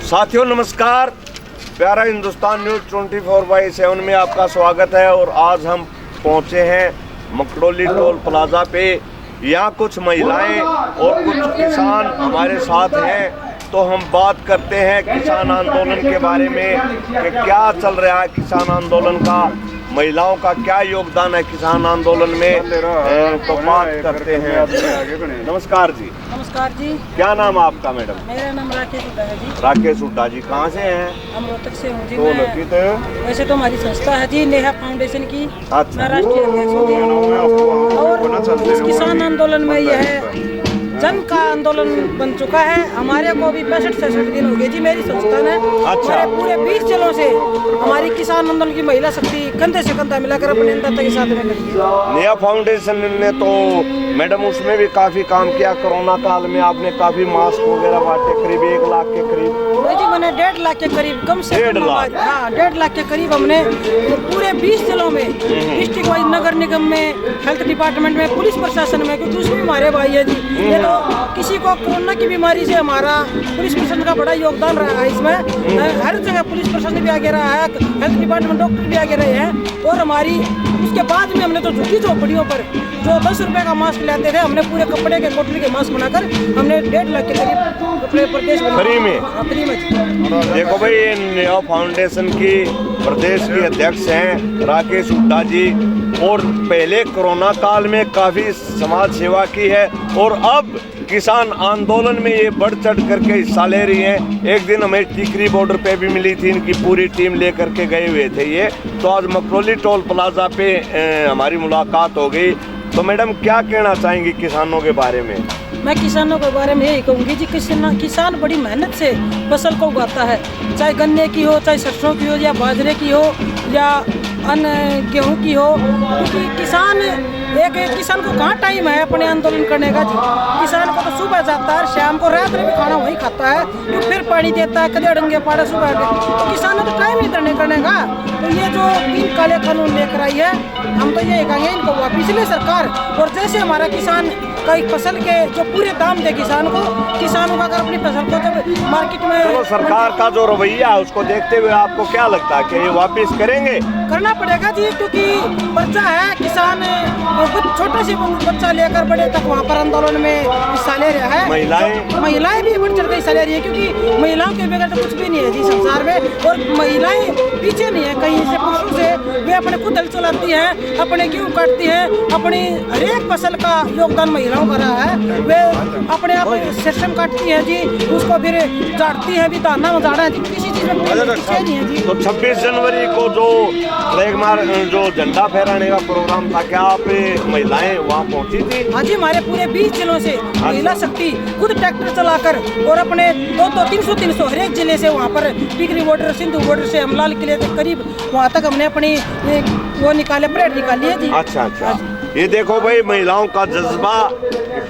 साथियों नमस्कार, प्यारा हिंदुस्तान न्यूज़ 24/7 में आपका स्वागत है। और आज हम पहुंचे हैं मकड़ोली टोल प्लाजा पे। यहाँ कुछ महिलाएं और कुछ किसान हमारे साथ हैं, तो हम बात करते हैं किसान आंदोलन के बारे में कि क्या चल रहा है किसान आंदोलन का, महिलाओं का क्या योगदान है किसान आंदोलन में, तो बात करते हैं। नमस्कार जी। नमस्कार जी। क्या नाम है आपका मैडम? मेरा नाम राकेश हुड्डा है जी। राकेश हुड्डा जी, कहाँ से हैं? हम रोहतक से हूँ जी। वैसे तो हमारी संस्था है जी नेहा फाउंडेशन की। अच्छा। मैं राष्ट्रीय अध्यक्ष हूँ जी। और इस किसान आंदोलन में यह जन का आंदोलन बन चुका है। हमारे को भी 65-66 दिन हो गए जी मेरी संस्था ने। अच्छा। हमारे पूरे 20 जिलों से हमारी किसान आंदोलन की महिला शक्ति कंधे से कंधा मिलाकर अपने नेता के साथ में खड़ी है। नेहा फाउंडेशन ने तो मैडम उसमें भी काफी काम किया। कोरोना काल में आपने काफी मास्क वगैरह बांटे, करीब 1 लाख के करीब। जी मैंने 1.5 लाख के करीब, कम से कम 1.5 लाख के करीब हमने पूरे 20 जिलों में, डिस्ट्रिक्ट वाइज, नगर निगम में, हेल्थ डिपार्टमेंट में, पुलिस प्रशासन में, क्योंकि उसमें हमारे भाई है जी। ये तो किसी को कोरोना की बीमारी से हमारा पुलिस प्रशासन का बड़ा योगदान रहा है इसमें। हर जगह पुलिस प्रशासन भी आगे रहा है, हेल्थ डिपार्टमेंट डॉक्टर भी आगे रहे हैं। और हमारी उसके बाद में हमने तो झुग्गी झोपड़ियों पर जो 10 रुपए का मास्क लेते थे, हमने पूरे कपड़े के कॉटन के मास्क बनाकर हमने 1.5 लाख के करीब अपने प्रदेश में फ्री में। देखो भाई, ये नेहा फाउंडेशन की प्रदेश के अध्यक्ष हैं राकेश हुड्डा जी, और पहले कोरोना काल में काफी समाज सेवा की है और अब किसान आंदोलन में ये बढ़ चढ़ करके हिस्सा ले रही हैं। एक दिन हमें टिकरी बॉर्डर पे भी मिली थी, इनकी पूरी टीम लेकर के गए हुए थे ये। तो आज मकड़ोली टोल प्लाजा पे हमारी मुलाकात हो गई। तो मैडम क्या कहना चाहेंगी किसानों के बारे में? मैं किसानों के बारे में यही कहूँगी जी, किसान बड़ी मेहनत से फसल को उगाता है, चाहे गन्ने की हो, चाहे सरसों की हो, या बाजरे की हो, या अन्य गेहूँ की हो। क्योंकि किसान को कहाँ टाइम है अपने आंदोलन करने का जी। किसान को तो सुबह जाता है, शाम को, रात में भी खाना वही खाता है, तो फिर पानी देता है, कदे अड़ंगे पाड़ा सुबह के। तो किसानों को टाइम नहीं करने का। तो ये जो 3 काले कानून लेकर आई है, हम तो ये कहेंगे इनको वापिस ले सरकार। और जैसे हमारा किसान कई फसल के जो पूरे दाम दे किसानों का अगर अपनी फसल को जब मार्केट में, तो सरकार का जो रवैया है उसको देखते हुए आपको क्या लगता है कि ये वापस करेंगे? करना पड़ेगा जी, क्योंकि बच्चा है किसान, छोटे से बच्चा लेकर बड़े तक वहाँ पर आंदोलन में हिस्सा ले रहा है। महिलाएं भी बढ़ चढ़ कर हिस्सा ले रही है, क्योंकि महिलाओं के बगैर तो कुछ भी नहीं है जी संसार में। और महिलाएं पीछे नहीं है कहीं से, पुरुषों से। वे अपने खुद हल चलाती हैं, अपने गेहूँ काटती हैं, अपनी हर एक फसल का योगदान महिलाओं का रहा है। वे अपने आप सिस्टम काटती है जी, उसको फिर झाड़ती है भी, दाना झाड़ा है जी, किसी चीज़ में पीछे नहीं है जी। तो 26 जनवरी को जो झंडा फहराने का प्रोग्राम था, क्या आप महिलाएं वहाँ पहुँची थी? हाँ जी, हमारे पूरे 20 जिलों से महिला शक्ति खुद ट्रैक्टर चलाकर और अपने 200-300 हर एक जिले से वहाँ पर टिकरी बॉर्डर, सिंधु बॉर्डर से हमलाल किले तक करीब वहाँ तक हमने अपनी वो निकाले, परेड निकाली है जी। अच्छा। ये देखो भाई, महिलाओं का जज्बा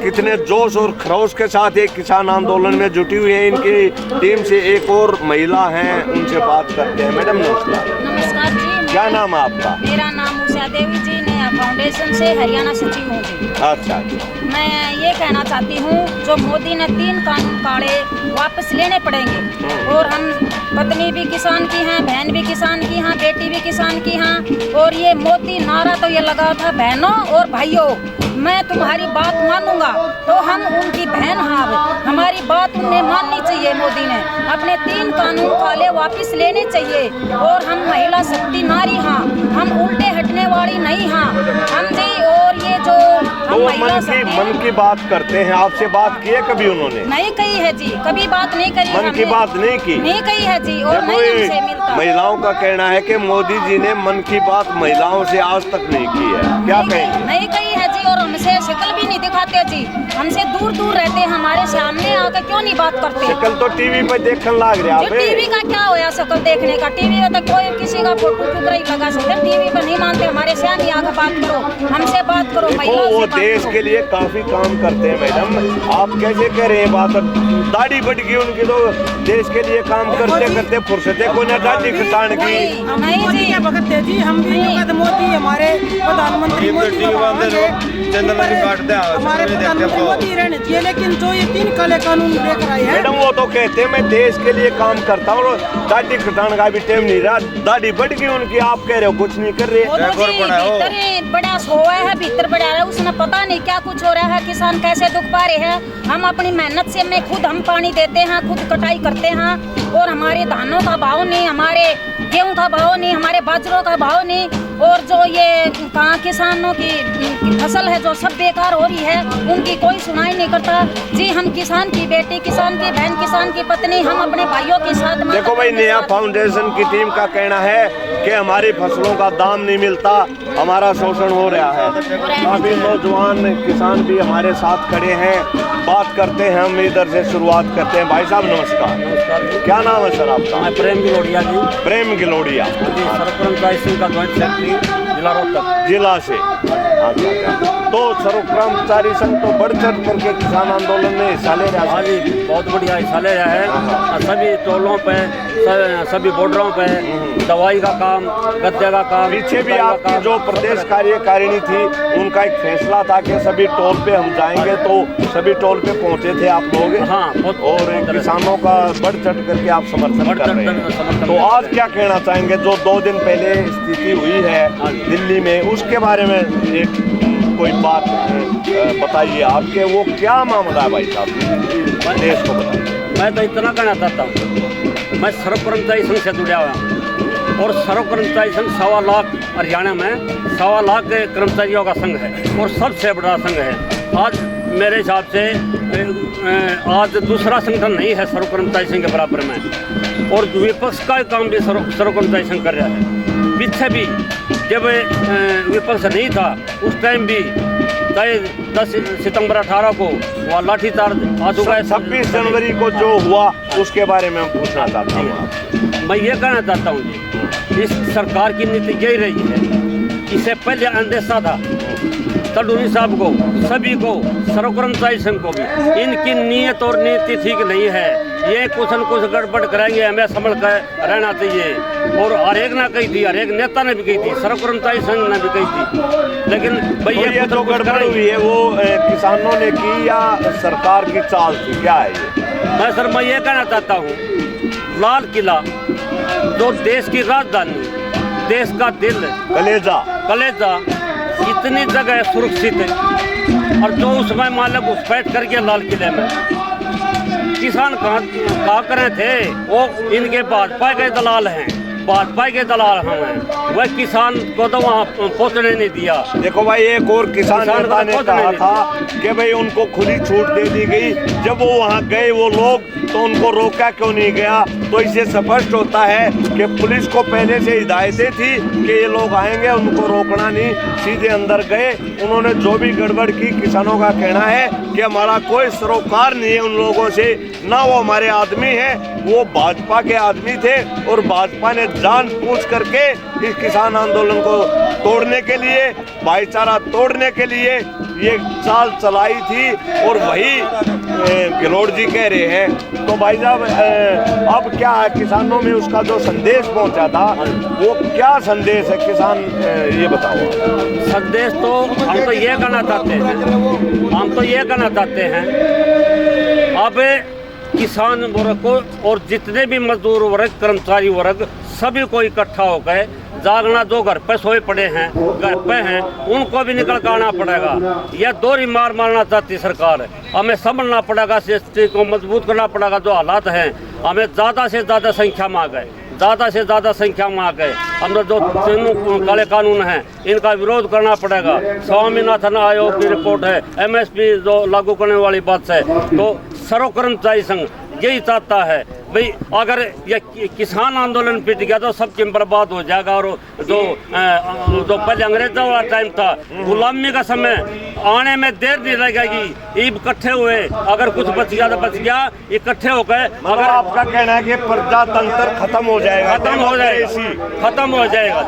कितने जोश और खरोश के साथ एक किसान आंदोलन में जुटी हुई है। इनकी टीम से एक और महिला हैं, उनसे बात करते हैं। मैडम नमस्कार जी। क्या नाम है आपका? मेरा नाम उषा देवी जी, नेहा फाउंडेशन से हरियाणा सचिव हूँ जी। अच्छा। मैं ये कहना चाहती हूँ, जो मोदी ने 3 कानून काढ़े वापस लेने पड़ेंगे। और हम पत्नी भी किसान की हैं, बहन भी किसान की हैं, बेटी भी किसान की हैं। और ये मोदी नारा तो ये लगा था, बहनों और भाइयों मैं तुम्हारी बात मानूंगा। तो हम उनकी बहन हैं, हमारी बात उन्हें माननी चाहिए। मोदी ने अपने 3 कानून काले वापस लेने चाहिए। और हम महिला शक्ति नारी हैं, हम उल्टे हटने वाली नहीं हैं हम जी। और ये जो हम मन की बात करते हैं, आपसे बात की है कभी उन्होंने? नहीं कही है जी, कभी बात नहीं करी। मन की बात नहीं कही है जी। और नहीं हमसे मिलता। महिलाओं का कहना है कि मोदी जी ने मन की बात महिलाओं से आज तक नहीं की है, क्या कहेंगे? नहीं कही है जी, और हमसे शक्ल भी नहीं दिखाते जी। हमसे दूर दूर रहते, हमारे सामने आकर क्यों नहीं बात करते? शक्ल तो टीवी पे देखने लग रहा है। टीवी का क्या होया शक्ल देखने का? टीवी में तो कोई किसी का फोटो लगा सकते, टीवी पर नहीं मानते। हमारे सामने आकर बात करो, हमसे बात करो। वो देश के लिए काफी काम करते हैं मैडम, आप कैसे कह रहे हैं बात? दाढ़ी बढ़ गई उनकी, तो देश के लिए काम करते करते फुर्सत को ना दाढ़ी कटाने की। जी हम भी मोदी हमारे प्रधानमंत्री मोदी हमारे प्रधानमंत्री मोदी रहने चाहिए, लेकिन जो ये 3 काले कानून लेकर आए हैं। मैडम वो तो कहते हैं मैं देश के लिए काम करता हूँ, दाढ़ी कटाने का भी टाइम नहीं रहा, दाढ़ी बढ़ गई उनकी, आप कह रहे हो कुछ नहीं कर रहे। भीतर बड़ा सोया है, भीतर बड़ा है, उसने पता नहीं क्या कुछ हो रहा है, किसान कैसे दुख पा रहे हैं। हम अपनी मेहनत से में खुद हम पानी देते हैं, खुद कटाई करते हैं, और हमारे धानों का भाव नहीं, हमारे गेहूं का भाव नहीं, हमारे बाजरों का भाव नहीं, और जो ये कहाँ किसानों की फसल है जो सब बेकार हो रही है, उनकी कोई सुनाई नहीं करता। जी हम किसान की बेटी, किसान की बहन, किसान की पत्नी, हम अपने भाइयों के साथ। देखो भाई, नया फाउंडेशन की टीम का कहना है कि हमारी फसलों का दाम नहीं मिलता, हमारा शोषण हो रहा है। काफी नौजवान किसान भी हमारे साथ खड़े हैं, बात करते हैं, हम इधर से शुरुआत करते हैं। भाई साहब नमस्कार, क्या नाम है सर आपका? मैं प्रेम गिलोड़िया जी। प्रेम गिलोड़िया, सर्वकर्मचारी संघ का जॉइंट सेक्रेटरी जिला रोहतक जिला से। तो सर्वकर्मचारी संघ तो बढ़ चढ़ करके किसान आंदोलन में हिस्सा ले रहा है। हाँ जी, बहुत बढ़िया हिस्सा ले रहा है। सभी टोलों पे, सभी बॉर्डरों पे दवाई का काम, गद्दे का काम। पीछे भी आपकी जो प्रदेश कार्यकारिणी थी, उनका एक फैसला था कि सभी टोल पे हम जाएंगे, तो सभी टोल पे पहुंचे थे आप लोग। हाँ, और किसानों का बढ़ चढ़ करके आप समर्थन कर रहे हैं। तो आज क्या कहना चाहेंगे, जो 2 दिन पहले स्थिति हुई है दिल्ली में, उसके बारे में एक कोई बात बताइए आपके, वो क्या मामला है भाई साहब, देश को बताइए। मैं तो इतना कहना चाहता हूँ, मैं सर्वकर्मचारी संघ से जुड़ा हुआ हूँ, और सर्वकर्मचारी संघ 1.25 लाख, हरियाणा में 1.25 लाख कर्मचारियों का संघ है, और सबसे बड़ा संघ है। आज मेरे हिसाब से आज दूसरा संगठन नहीं है सर्वकर्मचारी संघ के बराबर में, और विपक्ष का काम भी सर्वकर्मचारी संघ कर रहा है। पीछे भी जब विपक्ष नहीं था, उस टाइम भी चाहे 10 सितंबर 18 को वहाँ लाठीचार्ज आ चुका है। 26 जनवरी को जो हुआ उसके बारे में हम पूछना चाहता हूँ। मैं ये कहना चाहता हूँ जी, इस सरकार की नीति यही रही है। इससे पहले अंदेशा था तडूरी साहब को, सभी को, सर्वकर्मचारी संघ को भी, इनकी नीयत और नीति ठीक नहीं है। ये कुछ न कुछ गड़बड़ कराएंगे, हमें संभल कर रहना चाहिए। और हर एक ने कही थी, हर एक नेता ने भी कही थी, सर्वकर्मचारी संघ ने भी कही थी। लेकिन भाई ये जो गड़बड़ हुई है वो किसानों ने की या सरकार की चाल थी, क्या है ये? मैं ये कहना चाहता हूँ, लाल किला जो देश की राजधानी, देश का दिल, कलेजा इतनी जगह सुरक्षित है, और जो उसमें मालिक घुसपैठ करके लाल किले में किसान कहाँ करे थे, वो इनके भाजपा के दलाल हैं, भाजपा के दलाल हम हैं, वह किसान को तो वहाँ पहुँचने नहीं दिया। देखो भाई, एक और किसान नेता ने कहा था कि भाई उनको खुली छूट दे दी गई, जब वो वहाँ गए वो लोग, तो उनको रोका क्यों नहीं गया? तो इससे स्पष्ट होता है कि पुलिस को पहले से हिदायतें थी कि ये लोग आएंगे, उनको रोकना नहीं, सीधे अंदर गए। उन्होंने जो भी गड़बड़ की, किसानों का कहना है कि हमारा कोई सरोकार नहीं है उन लोगों से, ना वो हमारे आदमी हैं, वो भाजपा के आदमी थे, और भाजपा ने जानबूझ करके इस किसान आंदोलन को तोड़ने के लिए, भाईचारा तोड़ने के लिए ये चाल चलाई थी, और वही गिलोड़ जी कह रहे हैं। तो भाई साहब, अब क्या है, किसानों में उसका जो संदेश पहुंचा था, वो क्या संदेश है किसान, ये बताओ। संदेश तो हम तो ये कहना चाहते हैं, अब किसान वर्ग को और जितने भी मजदूर वर्ग, कर्मचारी वर्ग, सभी को इकट्ठा होकर जागना, जो घर पे सोए पड़े हैं, घर पे हैं, उनको भी निकल कर आना पड़ेगा। यह दोहरी मार मारना चाहती सरकार है, हमें समझना पड़ेगा, सिस्टम को मजबूत करना पड़ेगा। जो हालात हैं, हमें ज़्यादा से ज़्यादा संख्या में आ गए, ज़्यादा से ज़्यादा संख्या में आ गए। हमने जो 3 काले कानून हैं, इनका विरोध करना पड़ेगा। स्वामीनाथन आयोग की रिपोर्ट है, MSP जो लागू करने वाली बात है। तो सर्वकर्मचारी संघ यही चाहता है भाई, अगर ये किसान आंदोलन पिट गया तो सब चीज बर्बाद हो जाएगा। और जो पहले अंग्रेजों वाला टाइम था, गुलामी का समय आने में देर नहीं लगेगी। इकट्ठे हुए, अगर कुछ बच गया तो बच गया, इकट्ठे हो गए। अगर आपका कहना है कि प्रजातंत्र खत्म हो जाएगा, खत्म हो जाएगा।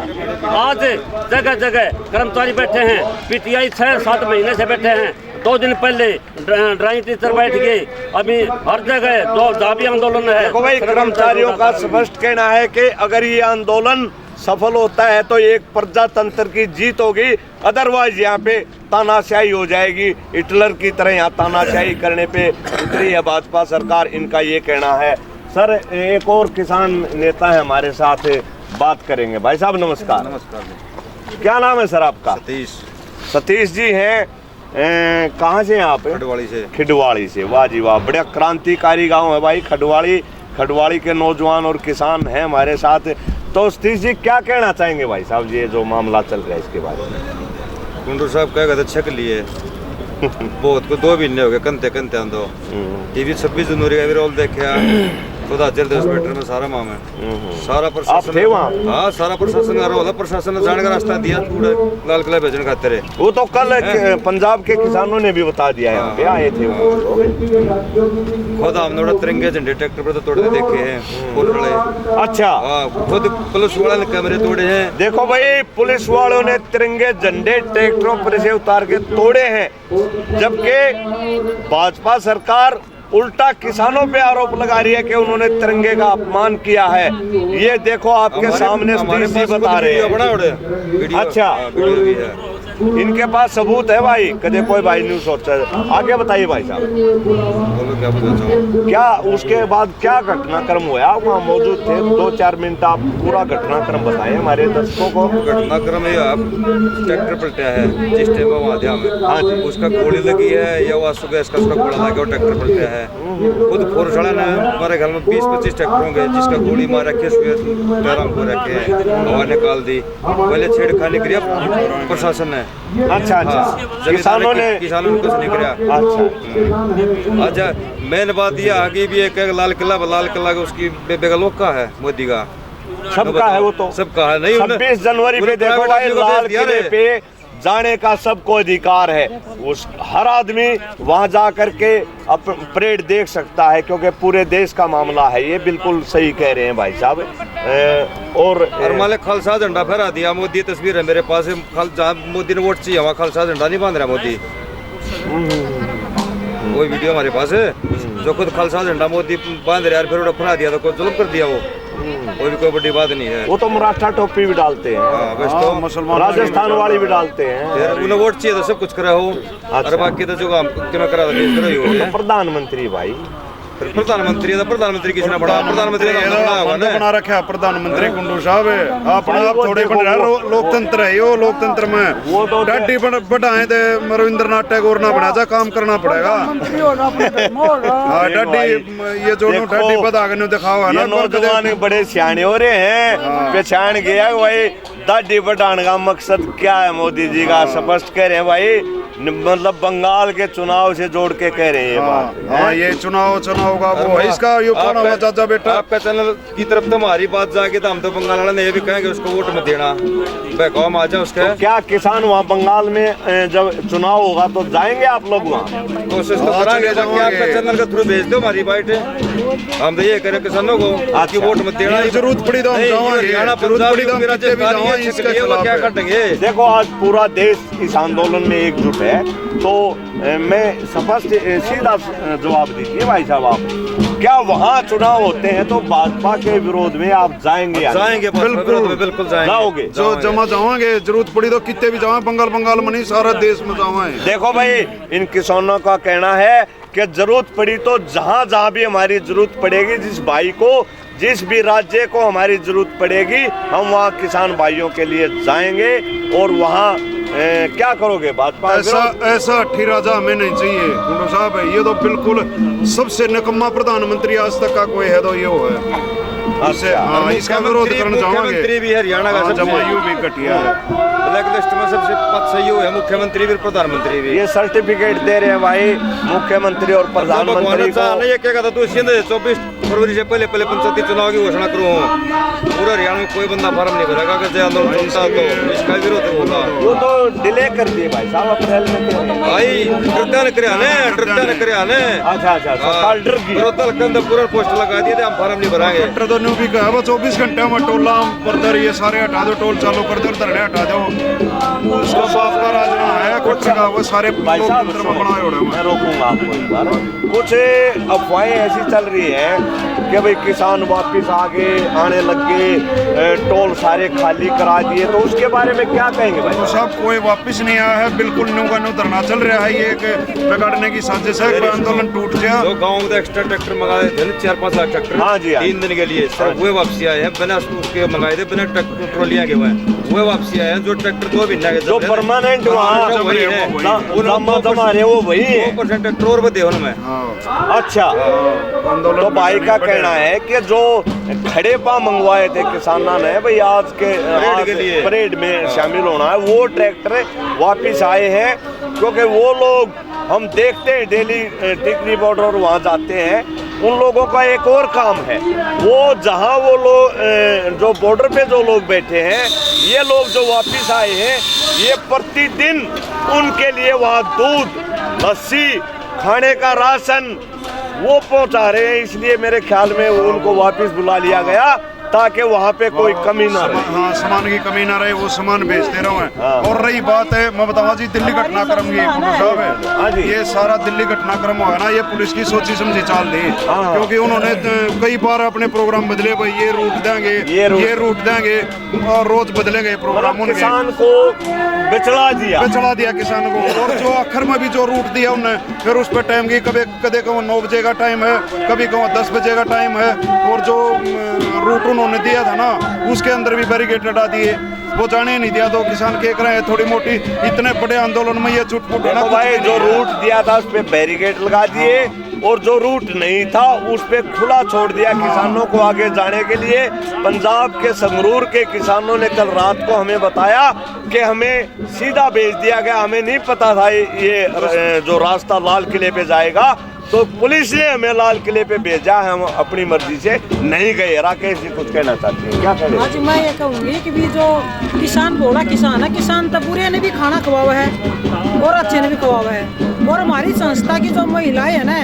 आज जगह जगह कर्मचारी बैठे हैं, PTI 6-7 महीने से बैठे हैं। 2 दिन पहले ड्राइंग टीचर बैठ गए, अभी हर जगह जो जाबी आंदोलन है। देखो भाई, कर्मचारियों का स्पष्ट कहना है कि अगर ये आंदोलन सफल होता है तो एक प्रजातंत्र की जीत होगी, अदरवाइज यहाँ पे तानाशाही हो जाएगी। हिटलर की तरह यहाँ तानाशाही करने पे उतरी है भाजपा सरकार, इनका ये कहना है। सर एक और किसान नेता है हमारे साथ, बात करेंगे। भाई साहब नमस्कार। नमस्कार। क्या नाम है सर आपका? सतीश। सतीश जी हैं, कहाँ से हैं आप? खडवाली से। खिडवाड़ी से, वाह जी वाह, बड़ा क्रांतिकारी गांव है भाई खडवाड़ी। खडवाड़ी के नौजवान और किसान हैं हमारे साथ। तो सतीश जी क्या कहना चाहेंगे भाई साहब, ये जो मामला चल रहा है इसके बारे में? कुंडू साहब कहेगा तो छक लिए बहुत को 2 महीने हो गए कंते कंते आंदो टीवी 26 जनवरी का विरोल देखा खुदा चलते हॉस्पिटल में सारा माम है सारा प्रशासन। आप थे वहाँ? हाँ सारा प्रशासन आ रहा, प्रशासन ने जाने का रास्ता दिया पूरे लाल किला भेजने खाते रहे। वो तो कल पंजाब के किसानों ने भी बता दिया है, यहाँ पे आए थे वो लोग। खुद हमने उड़ा तिरंगे झंडे ट्रैक्टर पर तो तोड़ते देखे हैं पुल वाले। अच्छा हाँ खुद पुलिस वाले ने कैमरे तोड़े हैं। देखो भाई, पुलिस वालों ने तिरंगे झंडे ट्रैक्टरों पर से उतार के तोड़े हैं, जबकि भाजपा सरकार उल्टा किसानों पे आरोप लगा रही है कि उन्होंने तिरंगे का अपमान किया है। ये देखो आपके सामने सतीश जी बता रहे हैं। अच्छा, वीडियो भी है। इनके पास सबूत है भाई, कदे कोई भाई नहीं सोचता। आगे बताइए भाई साहब, बोलो क्या बोलना चाहो। क्या उसके बाद क्या घटनाक्रम हुआ? आप वहाँ मौजूद थे, 2-4 मिनट आप पूरा घटनाक्रम बताएं हमारे दर्शकों को। घटनाक्रम ये आप ट्रैक्टर पलटा है जिस टाइम पर वहाँ ध्यान में, हाँ जी, उसका गोली लगी है या वह सुबह इसका उसका गोला लगा ट्रैक्टर पलटा है। खुद फोरसाड़ा ने हमारे घर में 20-25 ट्रैक्टर होंगे जिसका गोली मार रखे पैरों को रखे हैं, हवा निकाल दी। पहले छेड़खानी करी प्रशासन ने। अच्छा अच्छा, किसानों ने कुछ नहीं किया। अच्छा अच्छा मेन बात यह आगे भी एक लाल किला उसकी बेगलों का है, मोदी का सबका है, वो तो सबका है। नहीं 26 जनवरी पे देखो भाई, लाल किले पे जाने का सबको अधिकार है। उस हर आदमी वहां जा करके परेड देख सकता है, क्योंकि पूरे देश का मामला है। ये बिल्कुल सही कह रहे हैं भाई साहब। और माले खालसा झंडा फहरा दिया मोदी, तस्वीर है मेरे पास। जहाँ मोदी ने वोट चाहिए वहाँ खालसा झंडा नहीं बांध रहा मोदी। वही वीडियो हमारे पास है जो खुद खालसा झंडा मोदी बांध रहा है, फिर उड़ा फहरा दिया तो कोई जुल्म कर दिया। वो भी कोई बड़ी बात नहीं है। वो तो मराठा टोपी भी डालते हैं, बस तो मुसलमान राजस्थान वाली भी डालते हैं। फिर उन्हें वोट चाहिए तो सब कुछ करा हो। और बाकी तो जो काम क्यों करा था प्रधानमंत्री भाई, प्रधानमंत्री किसी ने बड़ा प्रधानमंत्री बना रखा है प्रधानमंत्री कुंडू साहब। अपना आप थोड़े बन रहा लोकतंत्र है, यो लोकतंत्र में वो तो डड्डी बढ़ाए थे रविंद्रनाथ टैगोर ना बना जा, काम करना पड़ेगा। हाँ डड्डी ये जो डड्डी बता के दिखाओ है ना, नौजवान बड़े सियाने हो रहे हैं, पहचान गया भाई दाढ़ी बढ़ाने का मकसद क्या है मोदी जी का, स्पष्ट कह रहे हैं भाई, मतलब बंगाल के चुनाव से जोड़ के कह रहे हैं ये बात। हाँ ये चुनाव का वो है, इसका यो हुआ चाचा बेटा। आपका चैनल की तरफ तो हमारी बात जाके तो हम तो बंगाल वाले ने ये भी कहेंगे उसको वोट मत देना, बैकॉम आ जाए उसका। तो क्या किसान वहाँ बंगाल में जब चुनाव होगा तो जाएंगे आप लोग वहाँ? कोशिश तो करेंगे। आपका चैनल का थ्रू भेज दो हमारी बाइट, हम तो ये करें किसानों को आपकी वोट मत देना। जरूरत पड़ी तो हरियाणा क्या कटेंगे। देखो आज पूरा देश इस आंदोलन में एकजुट है, तो मैं स्पष्ट सीधा जवाब दीजिए भाई साहब, आप क्या वहाँ चुनाव होते हैं तो भाजपा के विरोध में आप जाएंगे? जाएंगे बिल्कुल जाओगे। जो जमा जाओगे, जरूरत पड़ी तो कितने भी जाओ, बंगाल में नहीं सारा देश में जाओगे। देखो भाई, इन किसानों का कहना है कि जरूरत पड़ी तो जहाँ भी हमारी जरूरत पड़ेगी, जिस भाई को जिस भी राज्य को हमारी जरूरत पड़ेगी, हम वहाँ किसान भाइयों के लिए जाएंगे। और वहाँ क्या करोगे भाजपा? ऐसा ठिराजा हमें नहीं चाहिए कुंडू साहब। ये तो बिल्कुल सबसे निकम्मा प्रधानमंत्री आज तक का कोई है तो ये वो है। हाँ, इसका विरोध करना चाहेंगे। मुख्यमंत्री भी हरियाणा का जमायू भी घटिया है, ब्लैक लिस्ट में सबसे पद सही है, मुख्यमंत्री भी प्रधानमंत्री भी। ये सर्टिफिकेट दे रहे हैं भाई मुख्यमंत्री और प्रधानमंत्री को। ये क्या कहता तू 24 फरवरी से पहले पंचायती चुनाव की घोषणा करूँ, पूरे हरियाणा में कोई बंदा फॉर्म नहीं भरेगा अगर जय आंदोलन चलता तो इसका विरोध होगा। वो तो डिले कर दिए भाई साहब अप्रैल में। भाई डरता न करे। अच्छा पूरा पोस्टर लगा दिए थे, हम फॉर्म नहीं भराएंगे। भी कहा वो 24 घंटे में टोला पर ये सारे हटा दो, टोल चालू कर दो, धरने हटा दो, उसको साफ का राजना है कुछ का वो सारे भाई साहब। मैं रोकूंगा आपको एक बार। कुछ अफवाहें ऐसी चल रही है कि भाई किसान वापस आने लग गए, टोल सारे खाली करा दिए, तो उसके बारे में क्या कहेंगे भाई? तो सब कोई वापस नहीं आया है, बिल्कुल न्यू का न्यू धरना चल रहा है। ये एक बिगाड़ने की साजिश है, आंदोलन टूट गया। जो गाँव में एक्स्ट्रा ट्रैक्टर मंगाए थे ना 4-5 लाख ट्रैक्टर, हाँ जी, 3 दिन के लिए सिर्फ वो वापसी आए हैं, बिना उसके मंगाए थे, बिना ट्रॉलियां के वो वापसी आए हैं। जो ट्रैक्टर 2 महीने के जो परमानेंट वहाँ वही है, जमा रहे वो वही है। 2% ट्रैक्टर और बदे उनमें। अच्छा, तो भाई का कहना है कि जो खड़े पा मंगवाए थे किसानों ने भाई आज के लिए परेड में शामिल होना है, वो ट्रैक्टर वापिस आए हैं। क्योंकि वो लोग हम देखते हैं डेली टिकरी बॉर्डर और वहाँ जाते हैं, उन लोगों का एक और काम है, वो जहाँ वो लोग जो बॉर्डर पे जो लोग बैठे हैं, ये लोग जो वापिस आए हैं, ये प्रतिदिन उनके लिए वहाँ दूध, लस्सी, खाने का राशन वो पहुंचा रहे हैं। इसलिए मेरे ख्याल में उनको वापस बुला लिया गया ताकि वहाँ पे कोई कमी ना रहे। हाँ, सामान की कमी ना रहे, वो सामान भेजते रहो। हाँ। और रही बात है, मैं बताऊँ जी, दिल्ली घटनाक्रम की साहब हाँ है, जी। ये सारा दिल्ली घटनाक्रम हुआ ना, ये पुलिस की सोची समझी चाल दी। हाँ। क्योंकि उन्होंने कई बार अपने प्रोग्राम बदले, भाई ये रूट देंगे, ये रूट देंगे, और रोज बदलेंगे प्रोग्राम मतलब उनके। किसान को बेचला दिया किसान को। और जो आखिर में भी जो रूट दिया उन्होंने, फिर उस पर टाइम की कभी 9 बजे का टाइम है, कभी 10 बजे का टाइम है। और जो रूट उन्होंने दिया था ना, उसके अंदर भी बैरिकेड हटा दिए, वो जाने नहीं दिया। तो किसान कह रहे हैं थोड़ी मोटी, इतने बड़े आंदोलन में ये चुटपुट है ना। भाई जो रूट दिया था उस पे बैरिकेड लगा दिए, और जो रूट नहीं था उस पे खुला छोड़ दिया किसानों को आगे जाने के लिए। पंजाब के संगरूर के किसानों ने कल रात को हमें बताया कि हमें सीधा भेज दिया गया, हमें नहीं पता था ये जो रास्ता लाल किले पे जाएगा, तो पुलिस ने हमें लाल किले पे भेजा, हम अपनी मर्जी से नहीं गए। राकेश जी कुछ कहना चाहते हैं, क्या कहें? आज मैं ये कहूँगी कि भी जो किसान बोला किसान है, किसान तो बुरे ने भी खाना खवावा है और अच्छे ने भी खवावा है। और हमारी संस्था की जो महिलाएं है ना,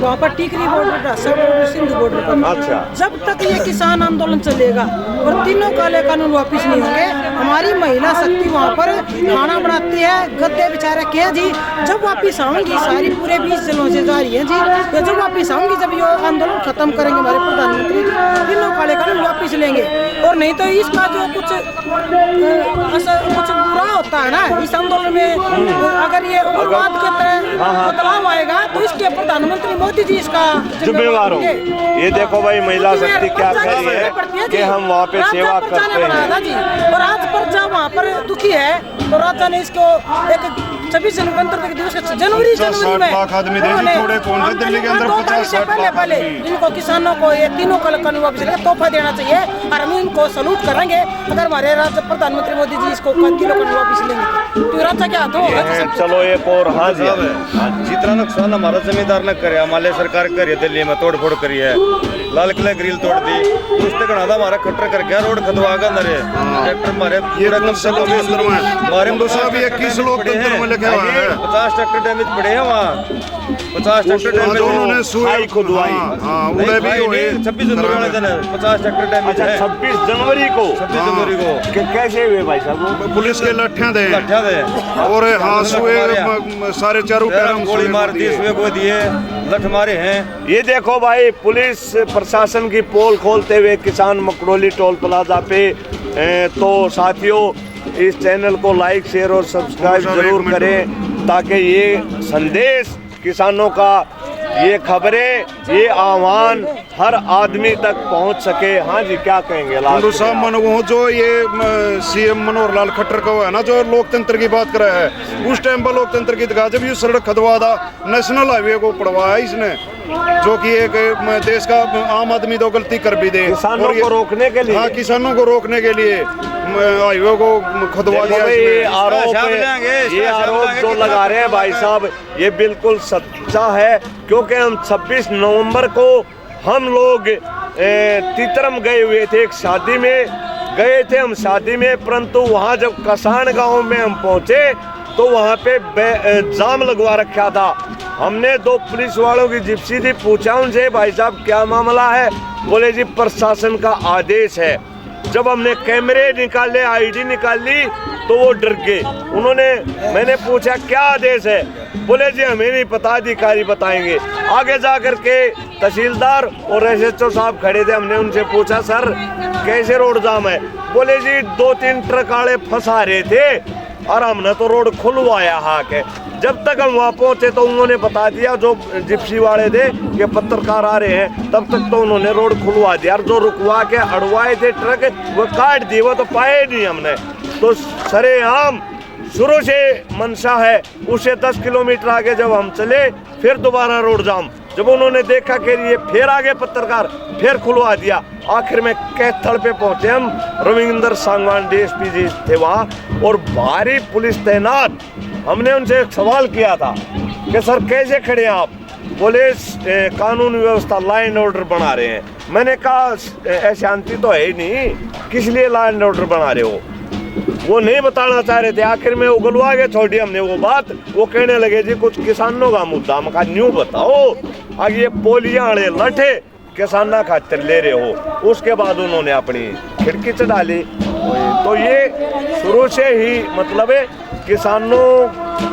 वहाँ पर टिकरी बॉर्डर, सब बॉर्डर, सिंधु बॉर्डर पर, अच्छा, जब तक ये किसान आंदोलन चलेगा और तीनों काले कानून वापिस नहीं होंगे, हमारी महिला शक्ति वहाँ पर खाना बनाती है, गद्दे बिछा रखे हैं जी। जब वापिस आऊंगी, सारी पूरे 20 जिलों से जा रही है जी, तो जब वापिस आऊंगी, जब ये आंदोलन खत्म करेंगे हमारे प्रधानमंत्री, तीनों काले कानून वापिस लेंगे। और नहीं तो इसका जो कुछ बुरा होता है ना इस आंदोलन में, अगर ये उग्रवाद के तरह बदलाव आएगा, तो इसके प्रधानमंत्री मोदी जी इसका जिम्मेवार होंगे। ये देखो भाई महिला शक्ति क्या कह रही है कि हम वहाँ पे सेवा करते हैं। और आज प्रजा वहाँ पर दुखी है, तो राजा ने इसको एक 26 गणतंत्र दिवस जनवरी में 60 लाख आदमी थोड़े कौन है दिल्ली के अंदर 50-60 लाख पहले इनको किसानों को ये तीनों कानून वापस लेकर तोहफा देना चाहिए, और हम इनको सलूट करेंगे अगर हमारे राज्य प्रधानमंत्री मोदी जी इसको तीनों कानून वापस लेंगे, तो राजा क्या हाथों होगा। चलो एक और, हाँ जी, जितना नुकसान हमारा जमींदार ने करे, हमारे सरकार करी दिल्ली में तोड़ फोड़ करी है, लाल किले ग्रिल तोड़ दी, उस तक हमारा कट्टर कर गया, रोड खदवा का नरे ट्रैक्टर मारे हमारे 21 लोग लिखे हुए हैं, 50 ट्रैक्टर डैमेज पड़े हैं वहाँ, 50 ट्रैक्टर डैमेज। उन्होंने सुई को दुआई, 26 जनवरी वाले दिन 50 ट्रैक्टर डैमेज है। 26 जनवरी को, 26 जनवरी को कैसे हुए भाई साहब? पुलिस के लठियां दे दे और हाँ सुए सारे चारों पैरों गोली मार दी, सुए को दिए, लठ मारे हैं। ये देखो भाई, पुलिस प्रशासन की पोल खोलते हुए किसान मकड़ोली टोल प्लाजा पे। तो साथियों, इस चैनल को लाइक, शेयर और सब्सक्राइब जरूर करें, ताकि ये संदेश किसानों का, ये खबरें, ये आह्वान हर आदमी तक पहुंच सके। हाँ जी, क्या कहेंगे साहब? जो ये सीएम मनोहर लाल खट्टर का है ना, जो लोकतंत्र की बात कर रहा है, उस टाइम पर लोकतंत्र की दिखा, जब ये सड़क खदवा था, नेशनल हाईवे को पड़वाया इसने, जो कि एक देश का आम आदमी तो गलती कर भी दे, किसानों को रोकने के लिए। हाँ, किसानों को रोकने के लिए हाईवे को खदवा दिया। ये आरोप जो लगा रहे हैं भाई साहब, ये बिल्कुल सच्चा है। क्योंकि हम 26 नवंबर को हम लोग तितरम गए हुए थे, एक शादी में गए थे हम, शादी में, परंतु वहाँ जब कसान गांव में हम पहुँचे तो वहाँ पे जाम लगवा रखा था। हमने 2 पुलिस वालों की जिप्सी थी, पूछा उनसे, भाई साहब क्या मामला है? बोले जी प्रशासन का आदेश है। जब हमने कैमरे निकाले, आईडी निकाली, तो वो डर गए। मैंने पूछा क्या आदेश है? बोले जी हमें नहीं पता, अधिकारी बताएंगे। आगे जा कर के तहसीलदार और SHO साहब खड़े थे, हमने उनसे पूछा सर कैसे रोड जाम है? बोले जी 2-3 ट्रक वाले फंसा रहे थे और हमने तो रोड खुलवाया हाक है। जब तक हम वहाँ पहुँचे तो उन्होंने बता दिया, जो जिप्सी वाले थे कि पत्रकार आ रहे हैं, तब तक तो उन्होंने रोड खुलवा दिया। और जो रुकवा के अड़वाए थे ट्रक वो काट दिए, वो तो पाए नहीं हमने। तो सरेआम शुरू से मंशा है। उसे 10 किलोमीटर आगे जब हम चले फिर दोबारा रोड जाम। जब उन्होंने देखा कि ये फिर आगे पत्रकार, फिर खुलवा दिया। आखिर में कैथल पे पहुंचे हम, रविंदर सांगवान DSP जी थे वहाँ और भारी पुलिस तैनात। हमने उनसे एक सवाल किया था कि सर कैसे खड़े हैं आप? बोले कानून व्यवस्था लॉ एंड ऑर्डर बना रहे हैं। मैंने कहा शांति तो है ही नहीं, किस लिए लॉ एंड ऑर्डर बना रहे हो? वो नहीं बताना चाह रहे थे। आखिर में उगलवा के छोड़ी हमने वो बात। वो कहने लगे जी कुछ किसानों का मुद्दा, मैं कहा न्यू बताओ। आगे ये पोलियां वाले लठे किसाना खातिर ले रहे हो। उसके बाद उन्होंने अपनी खिड़की चढ़ा ली। तो ये शुरू से ही मतलब है किसानों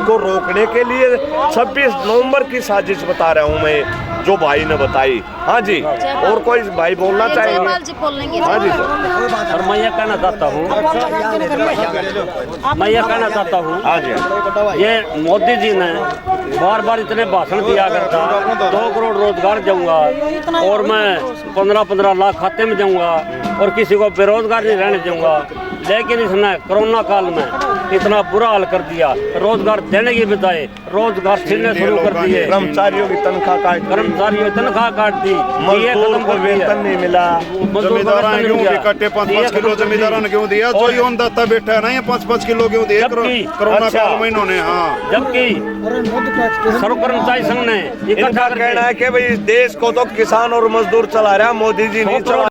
को रोकने के लिए 26 नवंबर की साजिश बता रहा हूँ मैं, जो भाई ने बताई। हाँ जी, और कोई भाई बोलना चाहेंगे? हाँ जी और मैं ये कहना चाहता हूँ, हाँ जी, ये मोदी जी ने बार बार इतने भाषण दिया करता, 2 करोड़ रोजगार दूंगा और मैं 15-15 लाख खाते में दूंगा और किसी को बेरोजगार नहीं रहने दूंगा। लेकिन इसने कोरोना काल में इतना बुरा हाल कर दिया, रोजगार देने की बजाय रोजगार छीनने शुरू कर दिए। कर्मचारियों की तनख्वाह काट दी, मजदूर को वेतन नहीं मिला। जमींदार क्यों भी कट्टे 5-5 किलो जमींदारों ने क्यों दिया? जो योन दाता बैठा है ना, ये 5-5 किलो क्यों दिए कोरोना काल में इन्होंने? हाँ, जबकि सर्व कर्मचारी संघ ने इनका कहना है कि भाई इस देश को तो किसान और मजदूर चला रहा है, मोदी जी नहीं चला।